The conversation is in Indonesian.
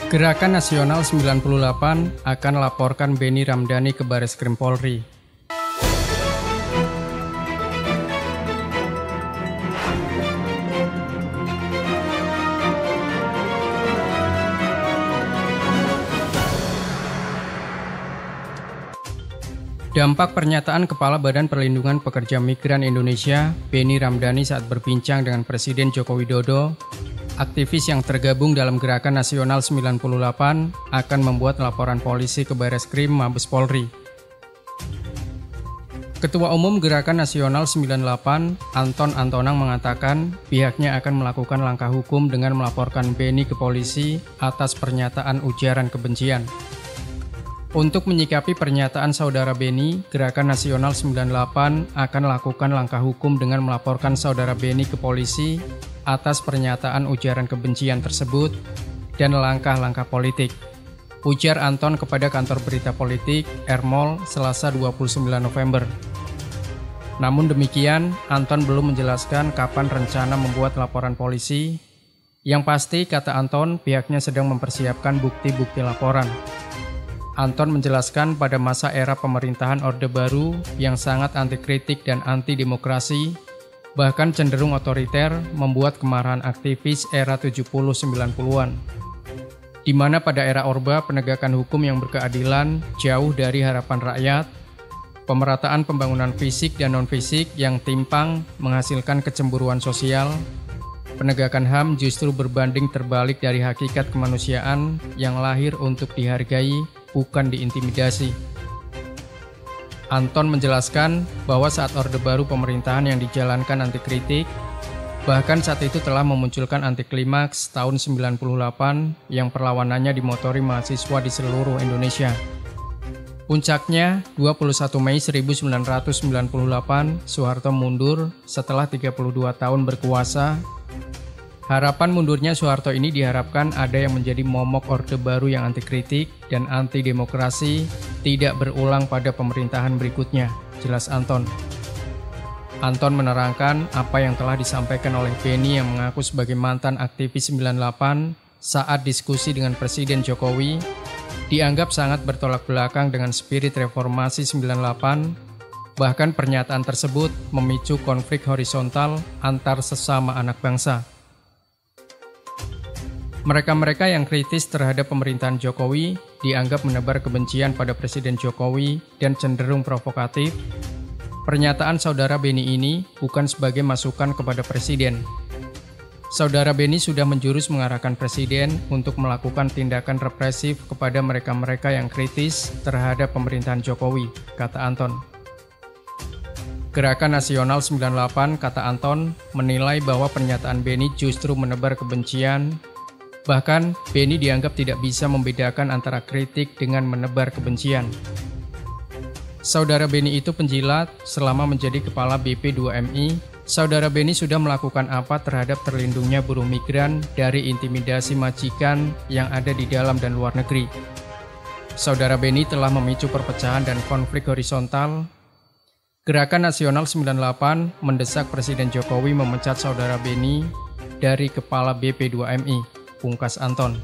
Gerakan Nasional 98 akan laporkan Benny Ramdhani ke Bareskrim Polri. Dampak pernyataan Kepala Badan Perlindungan Pekerja Migran Indonesia, Benny Ramdhani saat berbincang dengan Presiden Joko Widodo, aktivis yang tergabung dalam Gerakan Nasional 98 akan membuat laporan polisi ke Bareskrim Mabes Polri. Ketua Umum Gerakan Nasional 98, Anton Antonang mengatakan pihaknya akan melakukan langkah hukum dengan melaporkan Benny ke polisi atas pernyataan ujaran kebencian. Untuk menyikapi pernyataan saudara Benny, Gerakan Nasional 98 akan lakukan langkah hukum dengan melaporkan saudara Benny ke polisi atas pernyataan ujaran kebencian tersebut dan langkah-langkah politik. Ujar Anton kepada kantor berita politik Ermol Selasa 29 November. Namun demikian, Anton belum menjelaskan kapan rencana membuat laporan polisi. Yang pasti, kata Anton, pihaknya sedang mempersiapkan bukti-bukti laporan. Anton menjelaskan pada masa era pemerintahan Orde Baru yang sangat anti-kritik dan anti-demokrasi, bahkan cenderung otoriter, membuat kemarahan aktivis era 70-90-an. Di mana pada era Orba penegakan hukum yang berkeadilan jauh dari harapan rakyat, pemerataan pembangunan fisik dan non-fisik yang timpang menghasilkan kecemburuan sosial, penegakan HAM justru berbanding terbalik dari hakikat kemanusiaan yang lahir untuk dihargai, bukan diintimidasi. Anton menjelaskan bahwa saat Orde Baru pemerintahan yang dijalankan anti kritik, bahkan saat itu telah memunculkan anti klimaks tahun 98 yang perlawanannya dimotori mahasiswa di seluruh Indonesia. Puncaknya, 21 Mei 1998, Soeharto mundur setelah 32 tahun berkuasa. Harapan mundurnya Soeharto ini diharapkan ada yang menjadi momok Orde Baru yang anti-kritik dan anti-demokrasi tidak berulang pada pemerintahan berikutnya, jelas Anton. Anton menerangkan apa yang telah disampaikan oleh Benny yang mengaku sebagai mantan aktivis 98 saat diskusi dengan Presiden Jokowi, dianggap sangat bertolak belakang dengan spirit reformasi 98, bahkan pernyataan tersebut memicu konflik horizontal antar sesama anak bangsa. Mereka-mereka yang kritis terhadap pemerintahan Jokowi dianggap menebar kebencian pada Presiden Jokowi dan cenderung provokatif. Pernyataan saudara Benny ini bukan sebagai masukan kepada Presiden. Saudara Benny sudah menjurus mengarahkan Presiden untuk melakukan tindakan represif kepada mereka-mereka yang kritis terhadap pemerintahan Jokowi, kata Anton. Gerakan Nasional 98, kata Anton, menilai bahwa pernyataan Benny justru menebar kebencian. Bahkan, Benny dianggap tidak bisa membedakan antara kritik dengan menebar kebencian. Saudara Benny itu penjilat selama menjadi kepala BP2MI. Saudara Benny sudah melakukan apa terhadap terlindungnya buruh migran dari intimidasi majikan yang ada di dalam dan luar negeri. Saudara Benny telah memicu perpecahan dan konflik horizontal. Gerakan Nasional 98 mendesak Presiden Jokowi memecat saudara Benny dari kepala BP2MI. Pungkas Anton.